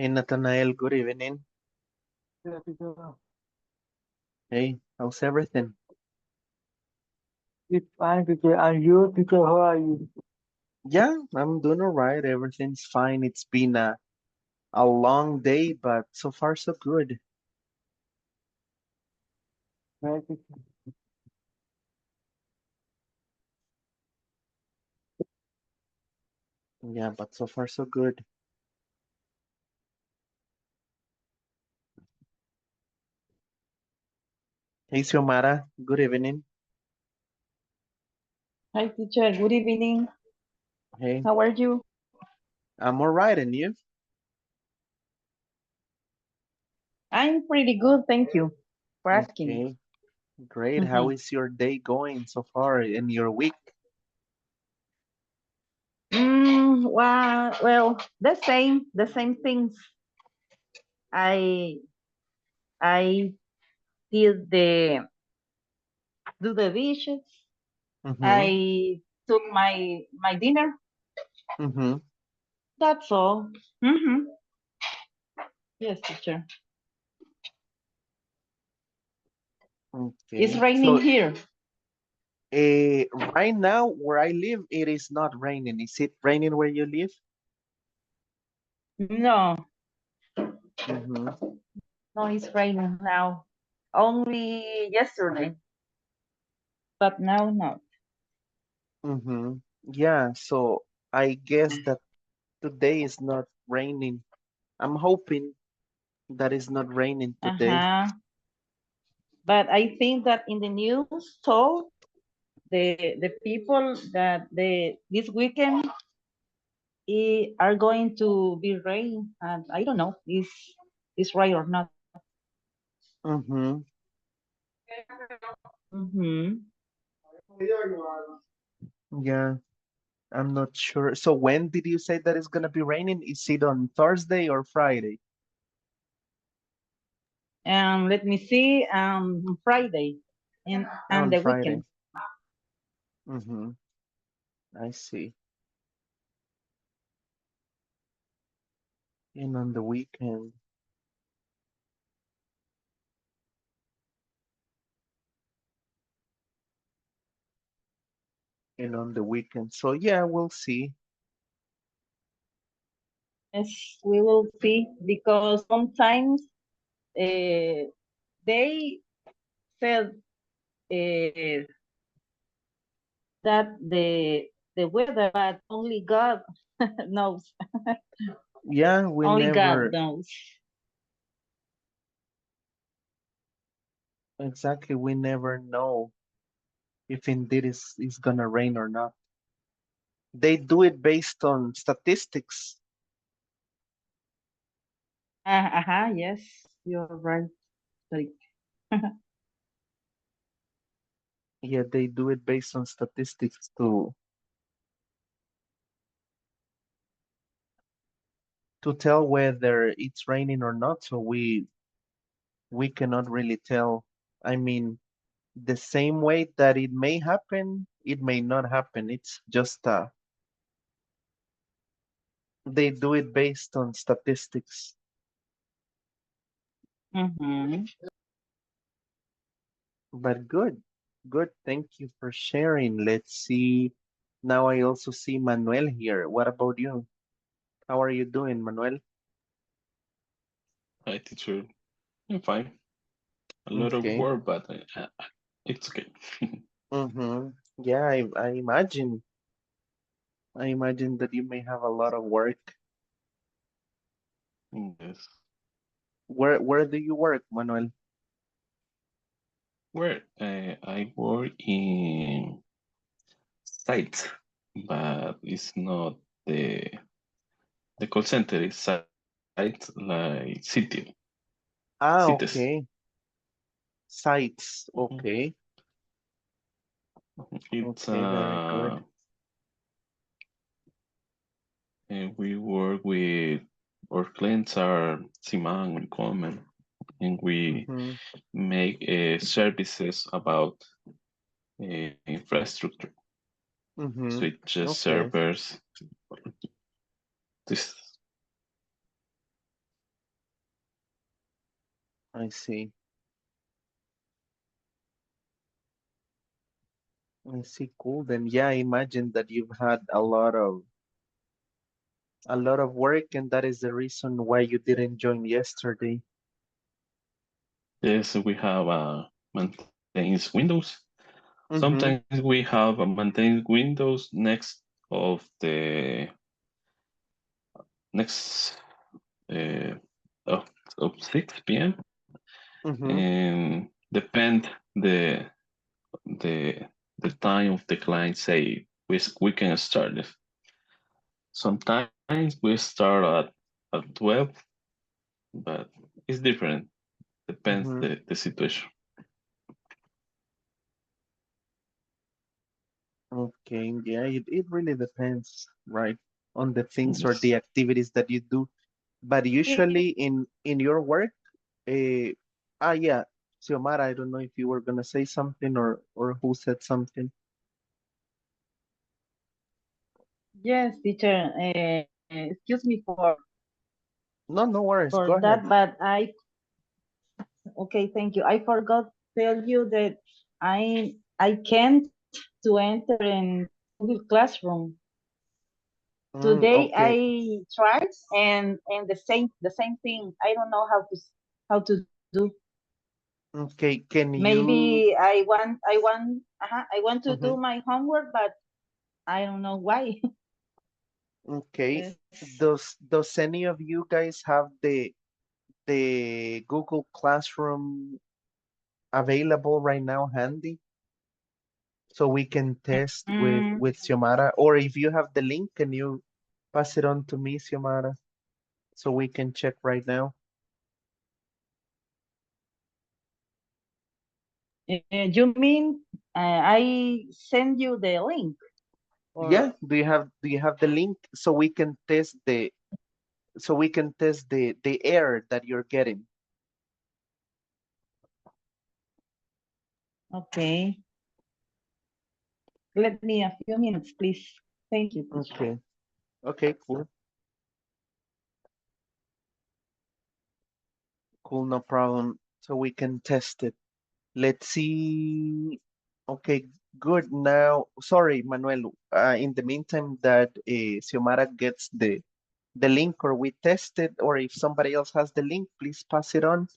Hey, Nathanael, good evening. Yeah, teacher. Hey, how's everything? It's fine, teacher. And you, teacher, how are you? Yeah, I'm doing all right. Everything's fine. It's been a long day, but so far so good. Right, teacher. Yeah, but so far so good. Hey, Xiomara, good evening. Hi, teacher. Good evening. Hey, How are you? I'm all right, and you? I'm pretty good, thank you for asking. Okay, great. How Mhm. is your day going so far in your week? Well, the same things. I I did do the dishes. Mm-hmm. I took my dinner. Mm-hmm. That's all. Hmm. Yes, teacher. It's Okay. raining So, here. right now where I live, it is not raining. Is it raining where you live? No, Mm-hmm. no, it's raining now. Only yesterday, but now not. Mm-hmm. Yeah, so I guess that today is not raining. I'm hoping that it's not raining today. Uh-huh. But I think that in the news told the people that this weekend are going to be rain, and I don't know is right or not. Mm-hmm. Mm-hmm. Yeah, I'm not sure. So when did you say that it's gonna be raining? Is it on Thursday or Friday? And let me see, Friday and On the Friday. weekend. Mm-hmm. I see. And on the weekend. And on the weekend. So yeah, we'll see. Yes, we will see because sometimes uh, they said uh, that the weather, but only God knows. Yeah, we Only God never knows. exactly we never know if indeed is gonna rain or not. They do it based on statistics. Uh-huh, yes, you're right. Like, Yeah, they do it based on statistics to tell whether it's raining or not. So we cannot really tell. I mean, the same way that it may happen, it may not happen. It's just they do it based on statistics. mm-hmm. But good, good. Thank you for sharing. Let's see. Now I also see Manuel here. What about you? How are you doing, Manuel? Hi, teacher. I'm fine. A lot of Okay. work, but it's okay. Mm-hmm. Yeah, I imagine. I imagine that you may have a lot of work. Yes. Where do you work, Manuel? Where I work in site, but it's not the call center. It's site like cities. Okay. Sites. Mhm. Okay. It's Okay, very good. and we work with our clients are Simon and Coleman, and we Mm-hmm. make services about infrastructure, Mm-hmm. switches, Okay. servers, this. I see. I see. Cool. Then yeah, I imagine that you've had a lot of work, and that is the reason why you didn't join yesterday. Yes, we have maintains Windows. Mm-hmm. Sometimes we have a maintains Windows next of the next uh, of, of 6 p.m. Mm-hmm. and depend the the time of the client say we can start it. Sometimes we start at 12, but it's different. Depends Mm-hmm. the situation. Okay. Yeah, it really depends, right, on the things or Yes. the activities that you do. But usually in your work, uh, yeah, Xiomara, I don't know if you were gonna say something or who said something. Yes, teacher. Excuse me No, no worries. for Go ahead. that, but okay, thank you. I forgot to tell you that I can't to enter in Google Classroom. Today Okay. I tried and the same thing. I don't know how to do. Okay. Can you? Maybe I want to Mhm. do my homework, but I don't know why. Okay. Yes. Does any of you guys have the Google Classroom available right now handy so we can test Mm, with Xiomara? Or if you have the link, can you pass it on to me, Xiomara, so we can check right now? you mean I send you the link Yeah. or Do you have the link so we can test the error that you're getting? okay? Let me a few minutes, please. Thank you, teacher. Okay. Okay, cool. Cool, no problem. So we can test it. Let's see. Okay, good. Now, sorry, Manuel. In the meantime, that Xiomara gets the link or we test it, or if somebody else has the link, please pass it on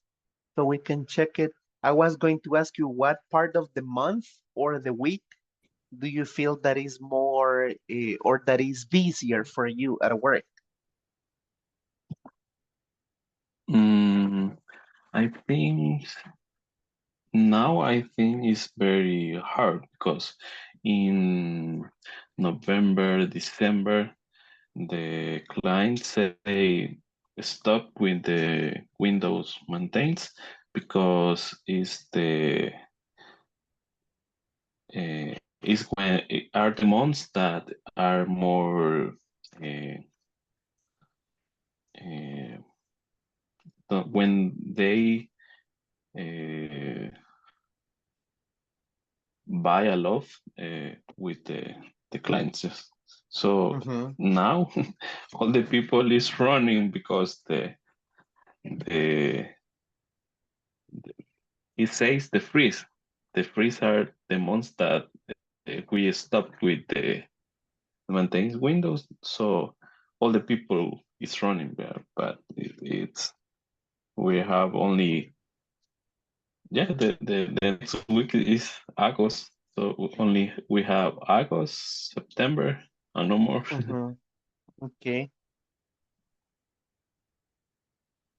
so we can check it. I was going to ask you what part of the month or the week do you feel that is more or that is busier for you at work? Mm, I think now I think it's very hard because in November, December, the clients say stop with the Windows maintains because it's the is when are the months that are more uh, uh, when they uh, buy a lot with the clients. So Mm-hmm. now all the people is running because the it says the freeze. The freeze are the months that we stopped with the maintains Windows. So all the people is running there, but it's we have only yeah the next week is August. So only we have August, September, and no more. Mm-hmm. Okay.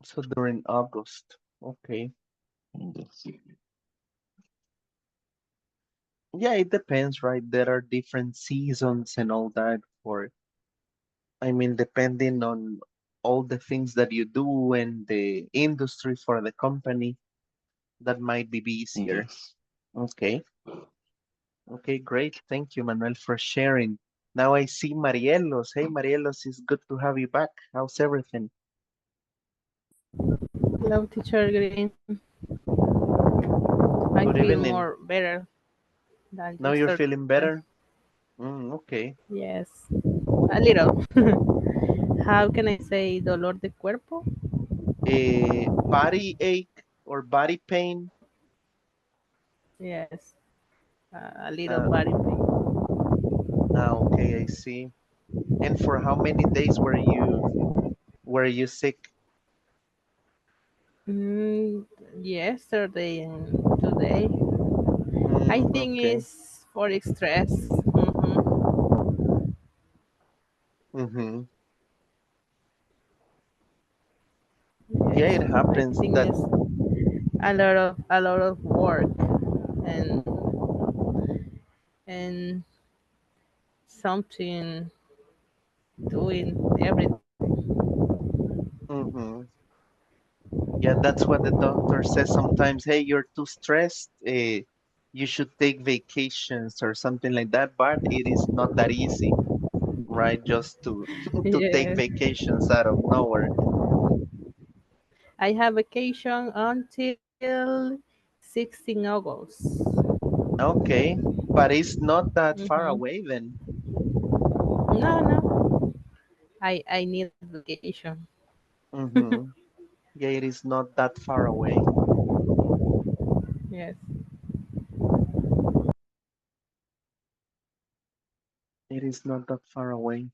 So during August. Okay. Yes. Yeah, it depends, right? There are different seasons and all that for, I mean, depending on all the things that you do and the industry for the company, that might be easier. Yes. Okay. Okay, great. Thank you, Manuel, for sharing. Now I see Marielos. Hey, Marielos, it's good to have you back. How's everything? Hello, teacher Green. I Good feel evening. more better than Now you're yesterday. feeling better? Okay. Yes, a little. How can I say dolor de cuerpo? Body ache. or body pain? Yes. A little Uh, body pain. okay, I see. And for how many days were you sick? Mm, yesterday and today. I think Okay. it's for stress. Mm-hmm. Mm-hmm. Yeah, Yes. it I happens think that. it's a lot of work and and something doing everything. Mm-hmm. Yeah, that's what the doctor says sometimes. Hey, you're too stressed. You should take vacations or something like that. But it is not that easy, right? Just to to take Yes. vacations out of nowhere. I have vacation until 16 August. Okay, but it's not that far Mm-hmm. away then. No, no. I need vacation. Mm-hmm. Yeah, it is not that far away. Yes. It is not that far away.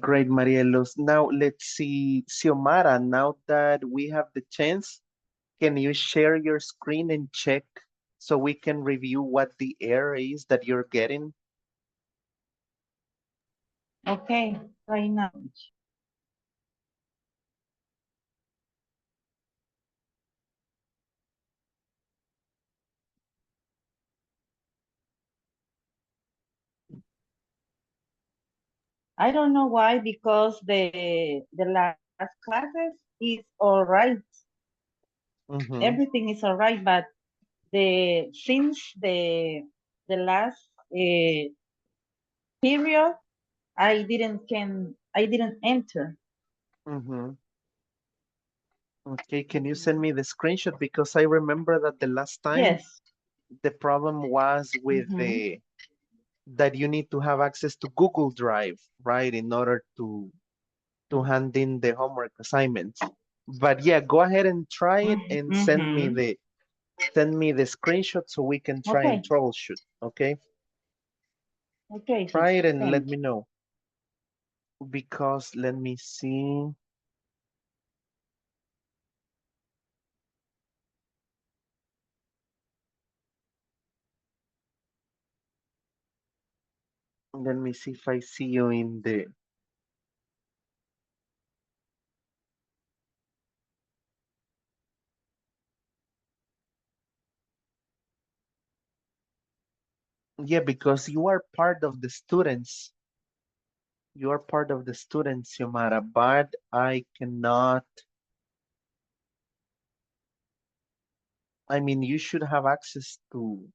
Great, Marielos. Now let's see, Xiomara, now that we have the chance, can you share your screen and check so we can review what the error is that you're getting? Okay, right now. I don't know why, because the last classes is all right. Mm-hmm, Everything is all right, but the since the last period, I didn't enter. mm-hmm. Okay, can you send me the screenshot? Because I remember that the last time Yes. the problem was with Mm-hmm. the that you need to have access to Google Drive, right, in order to hand in the homework assignments. But yeah, go ahead and try it and Mm-hmm. send me the screenshot so we can try and Okay. troubleshoot. Okay, Okay, try teacher. it and let Thank me know. Because let me see. Let me see if I see you in the. Yeah, because you are part of the students. You are part of the students, Xiomara, but I cannot. I mean, you should have access to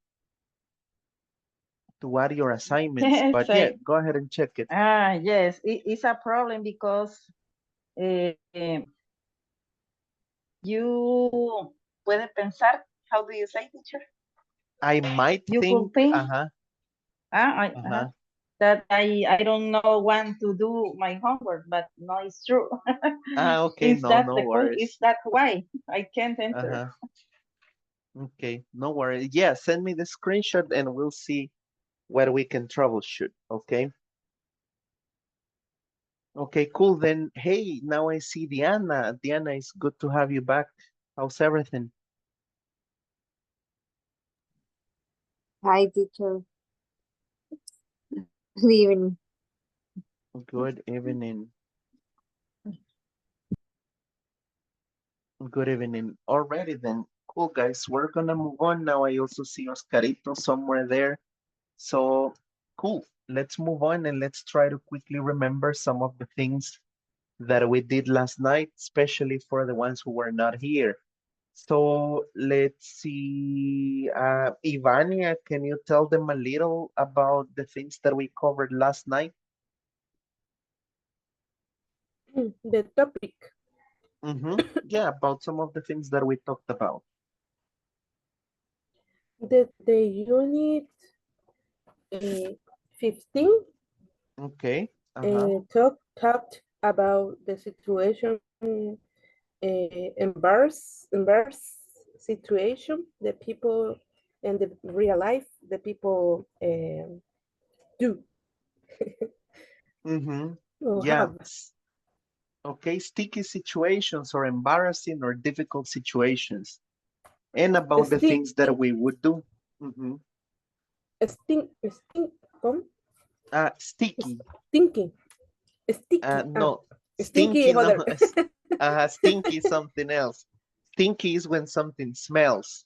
add your you. assignments. But yeah, Say, go ahead and check it. yes, it's a problem because uh, you puede pensar. How do you say, teacher? I might You could think, think. uh-huh, Uh, uh-huh. that I don't know when to do my homework, but no, it's true. Ah, okay, Is no, that no the cause? Is worries. that why I can't enter? Uh-huh. Okay, no worries. Yeah, send me the screenshot and we'll see where we can troubleshoot. Okay. Okay, cool. Then, hey, now I see Diana. Diana, it's good to have you back. How's everything? Hi, teacher. Good evening. Good evening. Good evening. Alrighty then. Cool, guys. We're gonna move on now. I also see Oscarito somewhere there. So, cool. Let's move on and let's try to quickly remember some of the things that we did last night, especially for the ones who were not here. So let's see, Ivania, can you tell them a little about the things that we covered last night? The topic. Yeah, about some of the things that we talked about. The unit uh, 15 Okay. Uh-huh. talked about the situation, embarrass situation, the people in the real life, the people do Mm-hmm. or Yeah. have. Okay, sticky situations or embarrassing or difficult situations, and about the Stink, things that we would do. Mm-hmm. stink, come, Sticky. stinking, sticky, No, stinky, stinky. No, other. stinky is something else. Stinky is when something smells.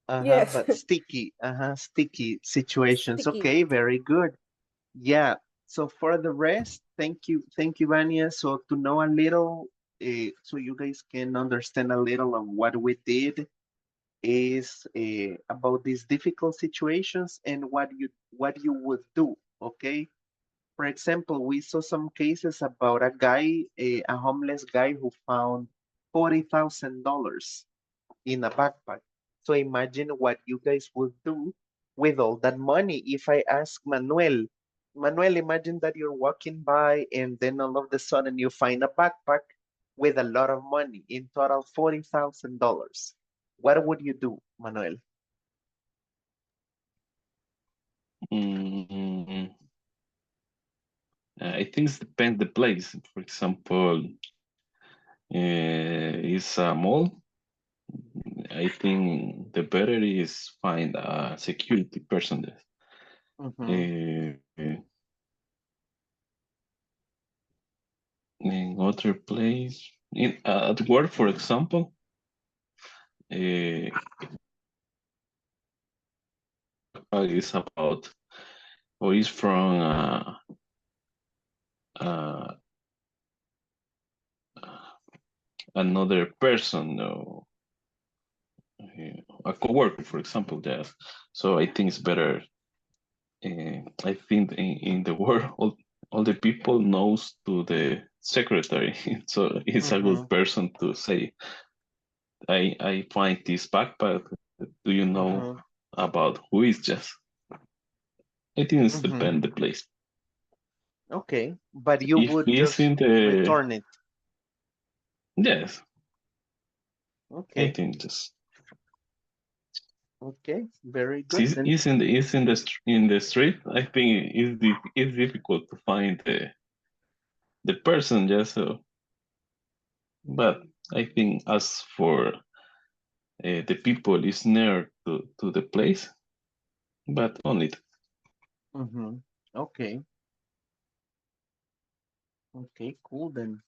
Yes, But sticky. Sticky situations. sticky. Okay, very good. Yeah. So for the rest, thank you, Vania. So to know a little, so you guys can understand a little of what we did is about these difficult situations and what you would do. Okay. For example, we saw some cases about a guy, a homeless guy who found $40,000 in a backpack. So imagine what you guys would do with all that money. If I ask Manuel, imagine that you're walking by and then all of a sudden you find a backpack with a lot of money, in total $40,000. What would you do, Manuel? Mm, I think it depends the place. For example, is a mall. I think the better is find a security person there. Mm-hmm. In other place, at work, for example, uh, is about or is from uh, another person or a coworker, for example. Yes, so I think it's better. I think in the world, all the people knows to the secretary, so it's a Mm-hmm. good person to say, I find this backpack. Do you know Mm-hmm. about who is just? I think it's Mm-hmm. depend the place. Okay, but you If would it's just in the return it. yes, I Okay, think just okay, very good then. in the street. I think it's difficult to find the person just so. But I think as for the people is near to the place, but only Mm-hmm. Okay, okay, cool then.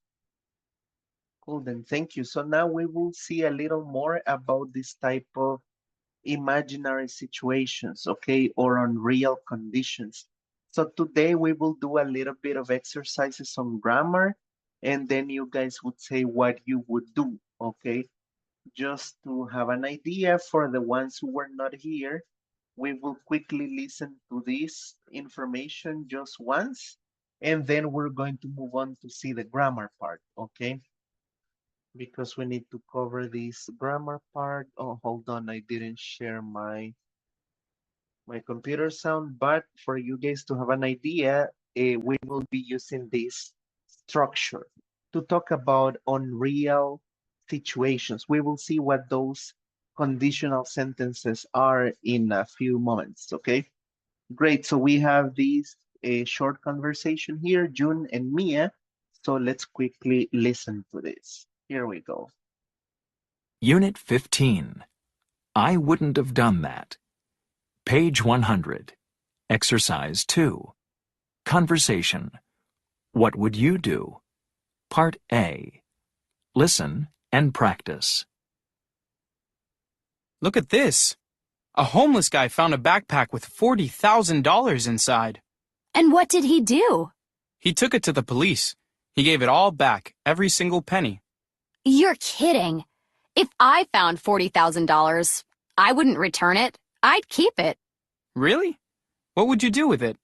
Cool then. Thank you. So now we will see a little more about this type of imaginary situations, okay, or unreal conditions. So today we will do a little bit of exercises on grammar, and then you guys would say what you would do, okay? Just to have an idea for the ones who were not here, we will quickly listen to this information just once, and then we're going to move on to see the grammar part, okay? Because we need to cover this grammar part. Oh, hold on, I didn't share my computer sound, but for you guys to have an idea, we will be using this structure to talk about unreal situations. We will see what those conditional sentences are in a few moments, okay? Great, so we have this short conversation here, June and Mia, so let's quickly listen to this. Here we go. Unit 15. I wouldn't have done that. Page 100. Exercise 2. Conversation. What would you do? Part A. Listen and practice. Look at this. A homeless guy found a backpack with $40,000 inside. And what did he do? He took it to the police. He gave it all back, every single penny. You're kidding. If I found $40,000, I wouldn't return it. I'd keep it. Really? What would you do with it?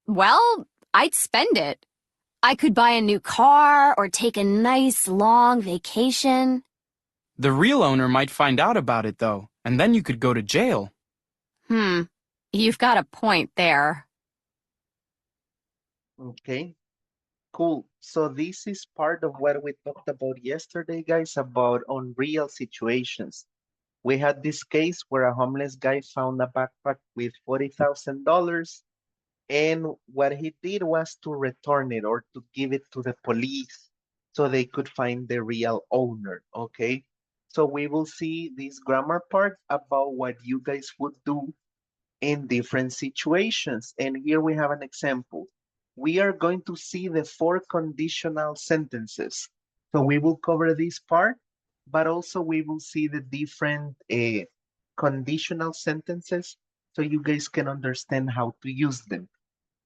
Well, I'd spend it. I could buy a new car or take a nice long vacation. The real owner might find out about it, though, and then you could go to jail. You've got a point there. Okay, Cool. So this is part of what we talked about yesterday, guys, about unreal situations. We had this case where a homeless guy found a backpack with $40,000, and what he did was to return it or to give it to the police so they could find the real owner, okay? So we will see this grammar part about what you guys would do in different situations. And here we have an example. We are going to see the four conditional sentences. So we will cover this part, but also we will see the different conditional sentences so you guys can understand how to use them.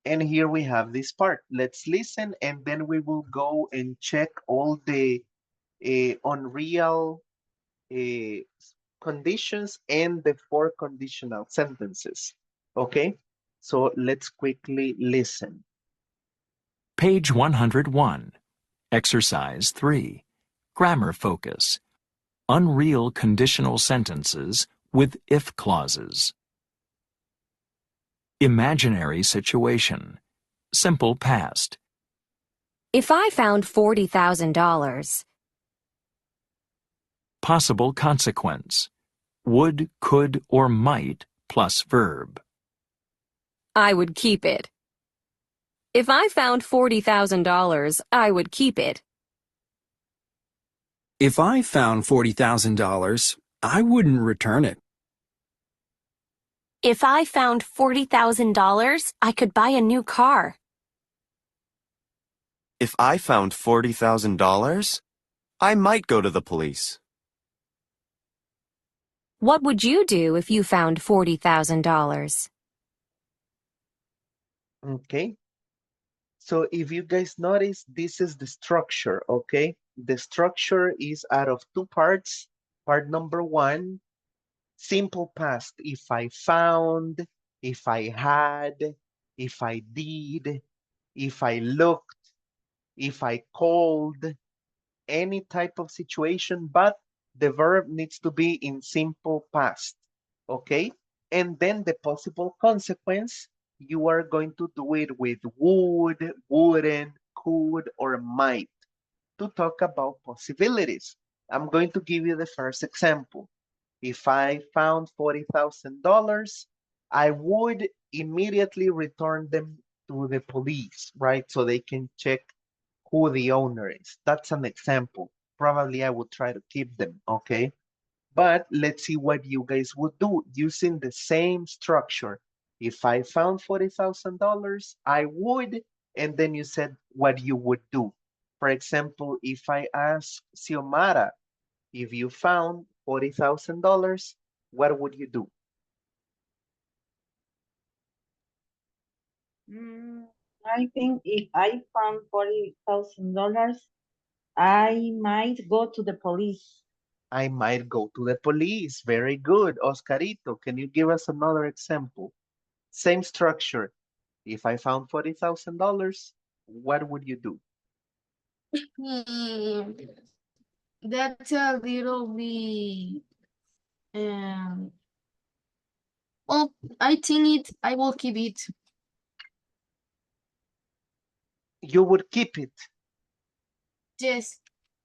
And here we have this part. Let's listen, and then we will go and check all the unreal uh, conditions and the four conditional sentences. Okay, so let's quickly listen. Page 101. Exercise 3. Grammar focus. Unreal conditional sentences with if clauses. Imaginary situation. Simple past. If I found $40,000, Possible consequence. Would, could, or might plus verb. I would keep it. If I found $40,000, I would keep it. If I found $40,000, I wouldn't return it. If I found $40,000, I could buy a new car. If I found $40,000, I might go to the police. What would you do if you found $40,000? Okay, so if you guys notice, this is the structure, okay? The structure is out of two parts. Part number one, simple past. If I found, if I had, if I did, if I looked, if I called, any type of situation, but the verb needs to be in simple past, okay? And then the possible consequence, you are going to do it with would, wouldn't, could, or might to talk about possibilities. I'm going to give you the first example. If I found $40,000, I would immediately return them to the police, right? So they can check who the owner is. That's an example. Probably I would try to keep them, okay? But let's see what you guys would do using the same structure. If I found $40,000, I would, and then you said what you would do. For example, if I ask Xiomara, if you found $40,000, what would you do? I think if I found $40,000, I might go to the police. I might go to the police. Very good. Oscarito, can you give us another example? Same structure. If I found $40,000, what would you do? That's a little bit. Um, well, I think I will keep it. You would keep it. Yes.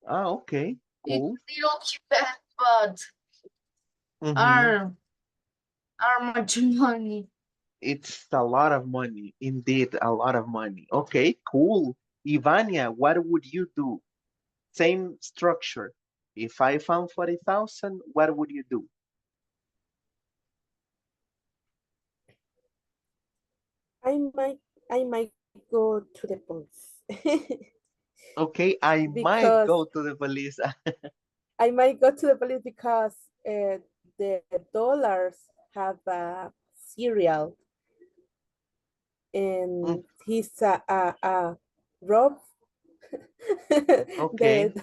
Ah, okay, cool. It's little bad, but are much money. It's a lot of money, indeed, a lot of money. Okay, cool. Ivania, what would you do? Same structure. If I found 40,000, what would you do? I might go to the police. Okay, I might Because go to the police. I might go to the police because the dollars have a serial and he's a rob Okay,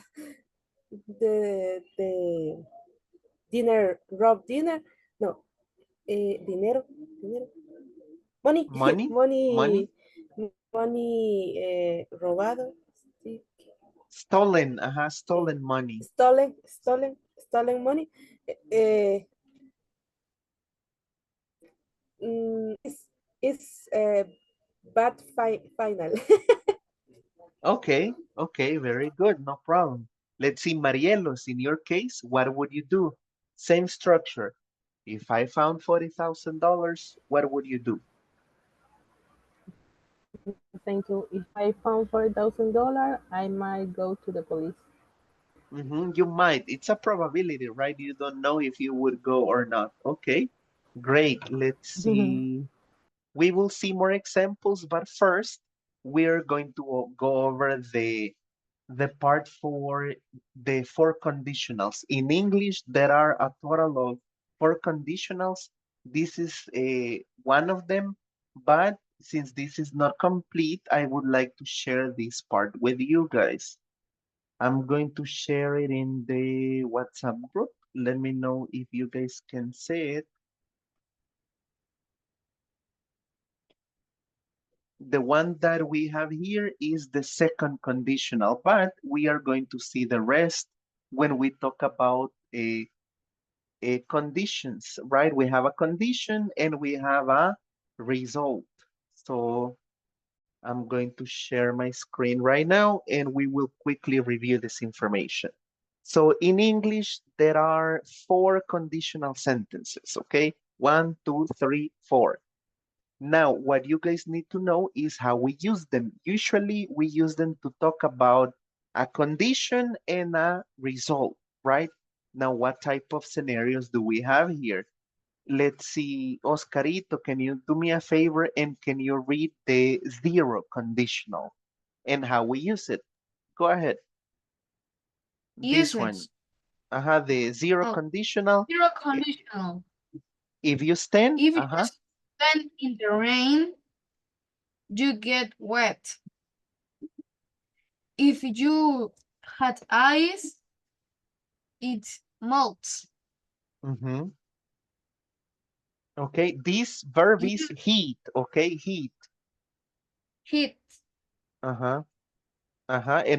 the dinner rob dinner no dinero money money, money, money money robado sí. stolen, stolen money. stolen money uh, it's bad final. Okay, okay, very good, no problem. Let's see, Marielos, in your case, what would you do? Same structure. If I found $40,000, what would you do? Thank you. If I found $40,000, I might go to the police. You might. It's a probability, right? You don't know if you would go or not. Okay, great. Let's see. We will see more examples, but first, we're going to go over the part for the four conditionals. In English, there are a total of four conditionals. This is one of them, but since this is not complete, I would like to share this part with you guys. I'm going to share it in the WhatsApp group. Let me know if you guys can see it. The one that we have here is the second conditional, but we are going to see the rest when we talk about a conditions, right? We have a condition and we have a result. So I'm going to share my screen right now and we will quickly review this information. So in English, there are four conditional sentences, okay? 1, 2, 3, 4. Now, what you guys need to know is how we use them. Usually, we use them to talk about a condition and a result, right? Now, what type of scenarios do we have here? Let's see, Oscarito, can you do me a favor and can you read the zero conditional and how we use it? Go ahead. This one. Usage. The zero Oh, conditional. zero conditional. If you stand, If you stand in the rain, you get wet. If you had ice, it melts. Okay, this verb You is heat, okay, heat. heat. And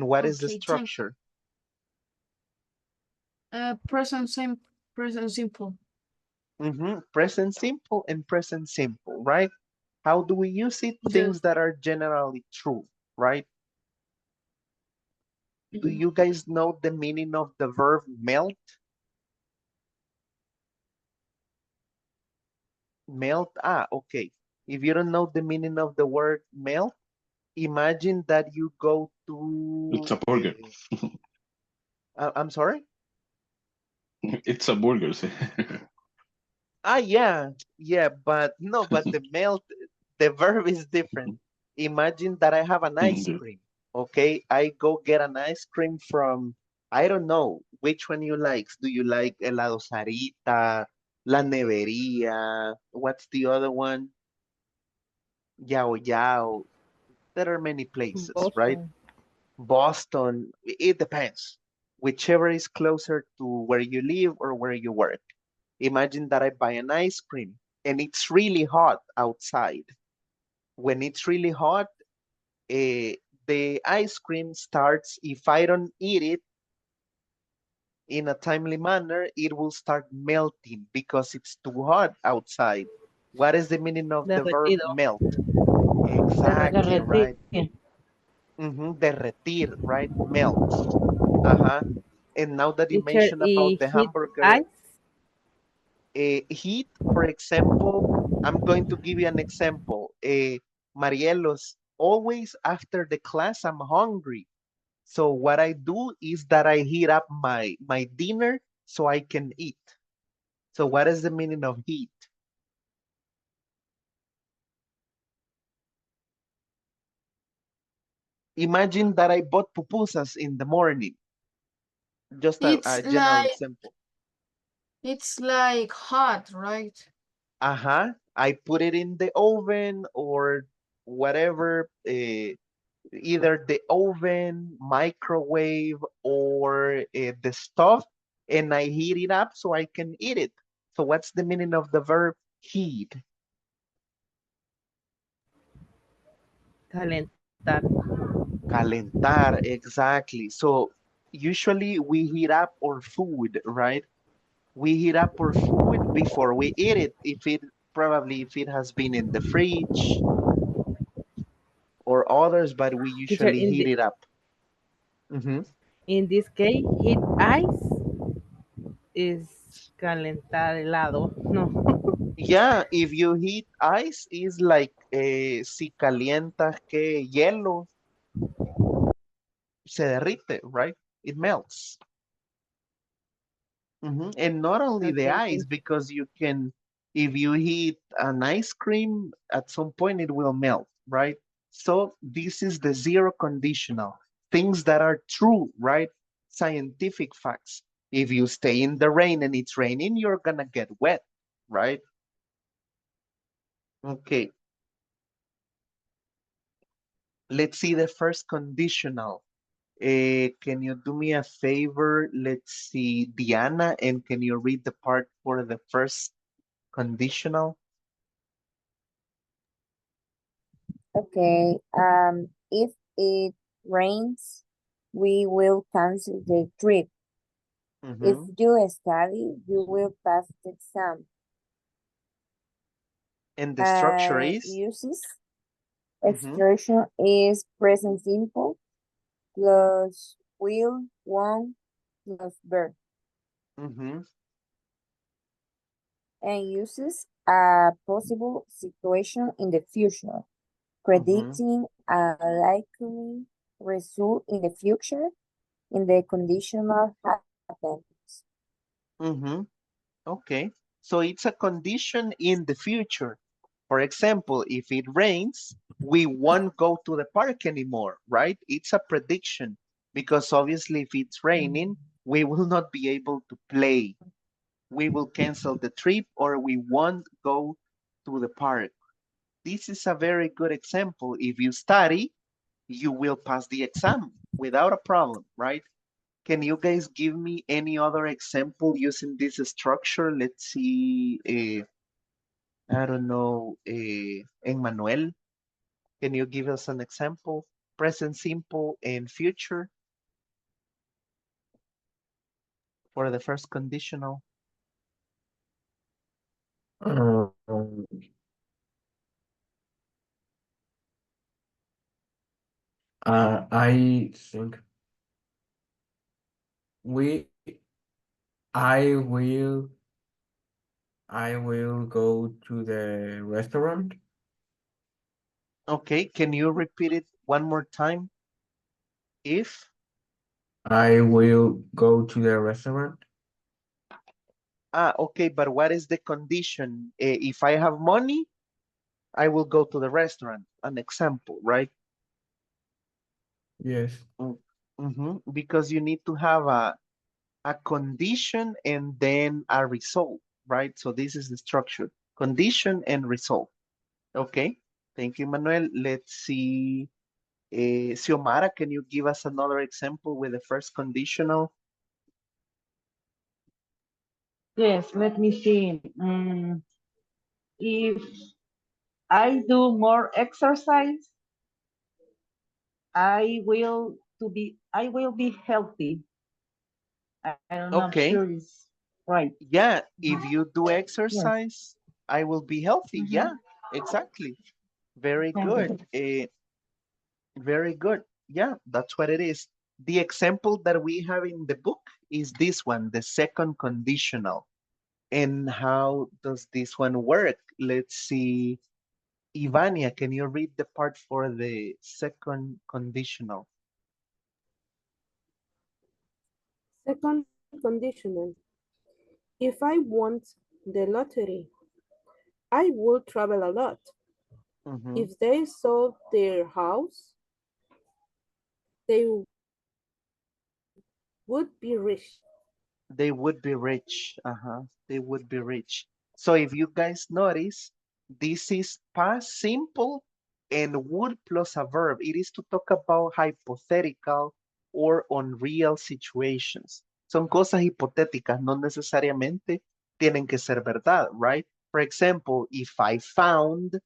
what is the Okay, thank structure? present simple. Present simple and present simple, right? How do we use it? Things that are generally true, right? Do you guys know the meaning of the verb melt? Melt, okay. If you don't know the meaning of the word melt, imagine that you go It's to, a burger. I'm sorry? It's a burger. Yeah, but no, but the melt, the verb is different. Imagine that I have an ice Yeah. cream, okay? I go get an ice cream from, I don't know, which one you like. Do you like helado Sarita, La Nevería? What's the other one? Yao Yao. There are many places, right? Boston. Boston, it depends. Whichever is closer to where you live or where you work. Imagine that I buy an ice cream and it's really hot outside. When it's really hot, the ice cream starts, if I don't eat it in a timely manner, it will start melting because it's too hot outside. What is the meaning of the verb Derretido. melt? Exactly, Derretir. right? Derretir, right? Melts. And now that you Teacher, mentioned about the heat hamburger, ice. heat, for example, I'm going to give you an example. Marielos, always after the class, I'm hungry. So what I do is that I heat up my dinner so I can eat. So what is the meaning of heat? Imagine that I bought pupusas in the morning. Just It's a general like example. hot, right? I put it in the oven or whatever, either the oven, microwave, or the stove, and I heat it up so I can eat it. So what's the meaning of the verb heat? Calentar. Calentar, exactly. So usually we heat up our food, right? We heat up our food before we eat it. If it has been in the fridge or others, but we Teacher, usually heat it up. in this case, heat ice is calentar helado. No. Yeah, if you heat ice, is like si calientas que hielo, se derrite, right? It melts. And not only the Okay, ice, thank you. because you can, if you heat an ice cream, at some point it will melt, right? So this is the zero conditional, things that are true, right? Scientific facts. If you stay in the rain and it's raining, you're gonna get wet, right? Okay, let's see the first conditional. Can you do me a favor? Let's see, Diana, and can you read the part for the first conditional? Okay. If it rains, we will cancel the trip. If you study, you will pass the exam. And the structure is? Uses expression is present simple plus will, won't, plus verb. And uses a possible situation in the future, predicting a likely result in the future in the conditional happens. Okay, so it's a condition in the future. For example, if it rains, we won't go to the park anymore, right? It's a prediction because obviously if it's raining, we will not be able to play. We will cancel the trip or we won't go to the park. This is a very good example. If you study, you will pass the exam without a problem, right? Can you guys give me any other example using this structure? Let's see, I don't know, Emmanuel, can you give us an example? Present simple and future for the first conditional. Um, I think we I will I will go to the restaurant. Okay, can you repeat it one more time? If? I will go to the restaurant. Okay, but what is the condition? If I have money, I will go to the restaurant. An example, right? Yes. Because you need to have a condition and then a result, right? So this is the structure, condition and result. Okay, thank you, Manuel. Let's see. Xiomara, can you give us another example with the first conditional? Yes, let me see. If I do more exercise, I will be healthy. I'm not Okay, sure it's right. yeah, if you do Yes. exercise, I will be healthy. Yeah, exactly. Very good. Very good. Yeah, that's what it is. The example that we have in the book is this one, the second conditional. And how does this one work? Let's see. Ivania, can you read the part for the second conditional? Second conditional. If I want the lottery, I would travel a lot. If they sold their house, they would be rich. They would be rich. They would be rich. So if you guys notice, this is past simple and would plus a verb. It is to talk about hypothetical or unreal situations. Son cosas hipotéticas, no necesariamente tienen que ser verdad, right? For example, if I found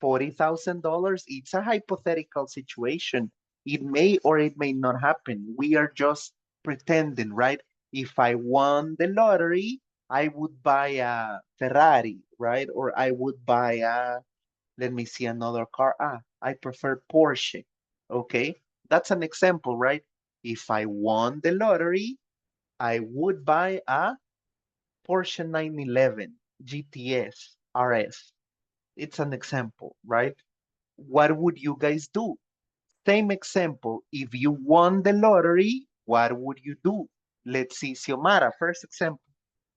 $40,000, it's a hypothetical situation. It may or it may not happen. We are just pretending, right? If I won the lottery, I would buy a Ferrari, right? Or I would buy a, let me see another car. I prefer Porsche. Okay, that's an example, right? If I won the lottery, I would buy a Porsche 911 GTS RS. It's an example, right? What would you guys do? Same example. If you won the lottery, what would you do? Let's see, Xiomara, first example.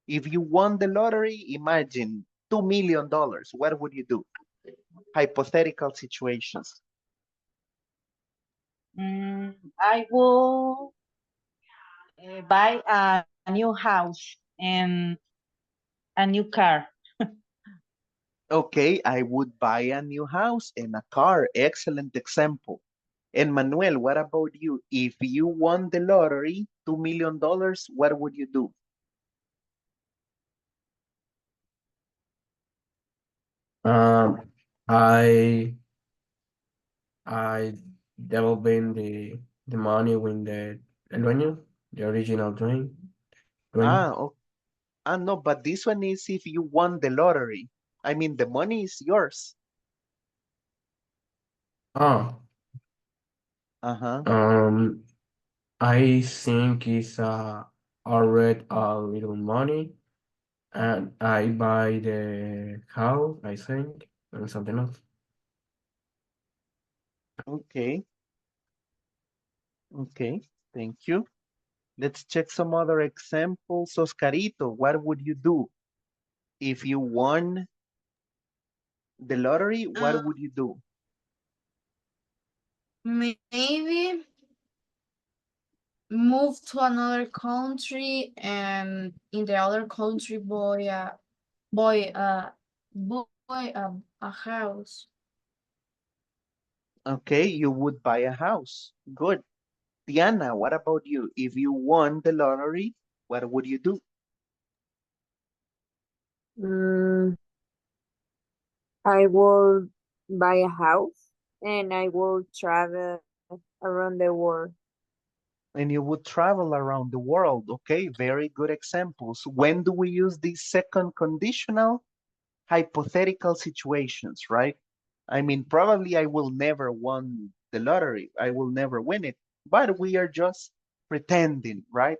If you won the lottery, imagine $2 million. What would you do? Hypothetical situations. I will buy a new house and a new car. Okay, I would buy a new house and a car. Excellent example. And Manuel, what about you? If you won the lottery, $2 million, what would you do? Um, I I developing the money with the dueño, the original dueño. Ah, no, but this one is if you won the lottery. I mean, the money is yours. Oh, Uh-huh. um, I think it's already a little money, and I buy the house, I think, and something else. Okay. Okay. Thank you. Let's check some other examples. Oscarito, what would you do? If you won the lottery, what would you do? Maybe move to another country and in the other country buy a house. Okay, you would buy a house. Good. Diana, what about you? If you won the lottery, what would you do? Mm, I will buy a house and I will travel around the world. And you would travel around the world. Okay, very good examples. When do we use this second conditional? Hypothetical situations, right? I mean, probably I will never won the lottery. I will never win it, but we are just pretending, right?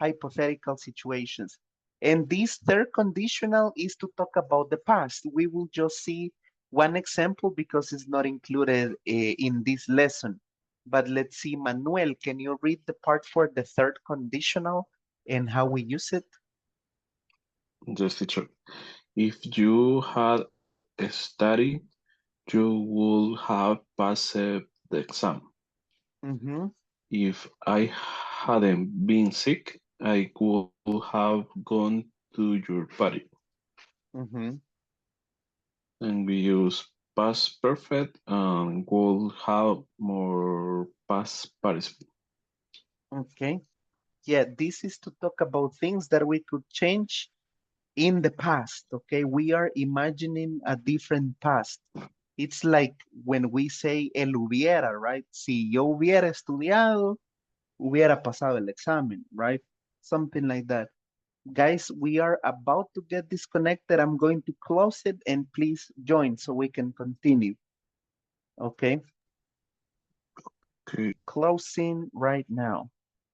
Hypothetical situations. And this third conditional is to talk about the past. We will just see one example because it's not included in this lesson. But let's see, Manuel, can you read the part for the third conditional and how we use it? Just teacher. If you had studied, you would have passed the exam. Mm-hmm. If I hadn't been sick, I would have gone to your party. Mm-hmm. And we use past perfect and would have more past participle. Okay. Yeah, this is to talk about things that we could change in the past, okay? We are imagining a different past. It's like when we say el hubiera, right? Si yo hubiera estudiado, hubiera pasado el examen, right? Something like that. Guys, we are about to get disconnected. I'm going to close it and please join so we can continue, okay? Okay. Closing right now.